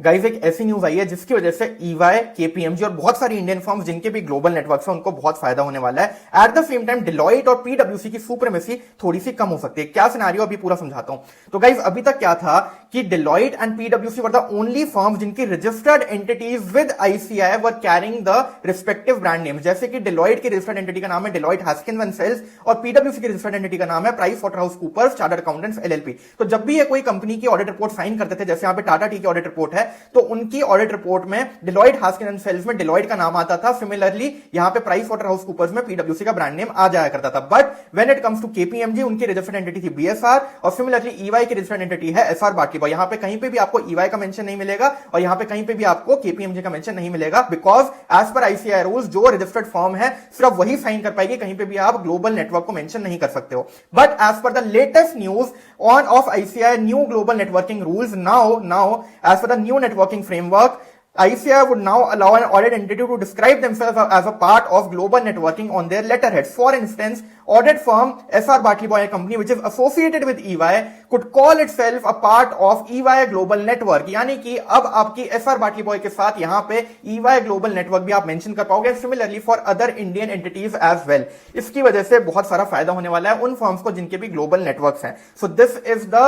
Guys एक ऐसी news आई है जिसकी वजह से ईवाई, केपीएमजी और बहुत सारी इंडियन फर्म्स जिनके भी ग्लोबल नेटवर्क है उनको बहुत फायदा होने वाला है। At the same time Deloitte और पीडब्ल्यूसी की सुप्रीमेसी थोड़ी सी कम हो सकती है। क्या सिनेरियो अभी पूरा समझाता हूं। तो गाइस अभी तक क्या था कि डिलॉयट एंड पीडब्ल्यूसी वर द ओनली फर्म्स जिनकी registered entities with ICI were carrying the respective brand name. जैसे कि डिलॉयट की रजिस्टर्ड एंटिटी का नाम है डिलॉयट हैस्किंस एंड सेल्स और पीडब्ल्यूसी की रजिस्टर्ड एंटिटी का नाम है Price Waterhouse Coopers chartered accountants LLP. तो जब भी ये कोई कंपनी की ऑडिट रिपोर्ट साइन करते थे, जैसे यहां पे टाटा टी की ऑडिट रिपोर्ट है, तो उनकी ऑडिट रिपोर्ट में डिलॉयट हैस्किंस एंड सेल्स में डिलॉयट का नाम आता था। सिमिलरली यहां पे प्राइस वाटरहाउस कूपर्स में पीडब्ल्यूसी का ब्रांड नेम आ जाया करता था। But when it comes to KPMG, उनकी रजिस्टर्ड एंटिटी थी बीएसआर और सिमिलरली ईवाई की रजिस्टर्ड एंटिटी है एसआर बाटली बॉय। यहां पे कहीं पे भी आपको ईवाई का मेंशन नहीं मिलेगा और यहां पे कहीं पे भी आपको केपीएमजी का मेंशन नहीं मिलेगा, because as per ICI rules जो रजिस्टर्ड फर्म है सिर्फ वही साइन कर पाएगी, कहीं पे भी आप ग्लोबल नेटवर्क को मेंशन नहीं कर सकते हो। But as per the latest news on of ICI new global networking rules, now as per the new networking framework, ICI would now allow an audit entity to describe themselves as a part of global networking on their letterheads. For instance, audit firm SR Bartley Boy company which is associated with EY could call itself a part of EY global network. यानी कि अब आपकी SR Bartley Boy के साथ यहां पे EY global network भी आप मेंशन कर पाओगे। Similarly for other Indian entities as well. इसकी वजह से बहुत सारा फायदा होने वाला है उन फर्म्स को जिनके भी ग्लोबल नेटवर्क्स हैं। So this is the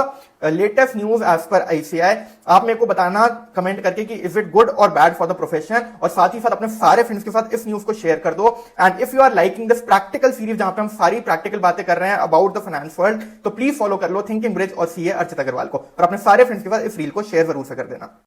latest news as per ICI. आप मेरे को बताना कमेंट करके कि इज इट गुड और बैड फॉर द प्रोफेशन, और साथ ही साथ अपने सारे फ्रेंड्स के साथ इस न्यूज को शेयर कर दो। And if you are liking this practical series जहां पे हम सारी प्रैक्टिकल बातें कर रहे हैं अबाउट द फाइनेंस वर्ल्ड, तो प्लीज फॉलो कर लो थिंकिंग ब्रिज और सीए अर्चित अग्रवाल को, और अपने सारे फ्रेंड्स के साथ इस रील को शेयर जरूर से कर देना।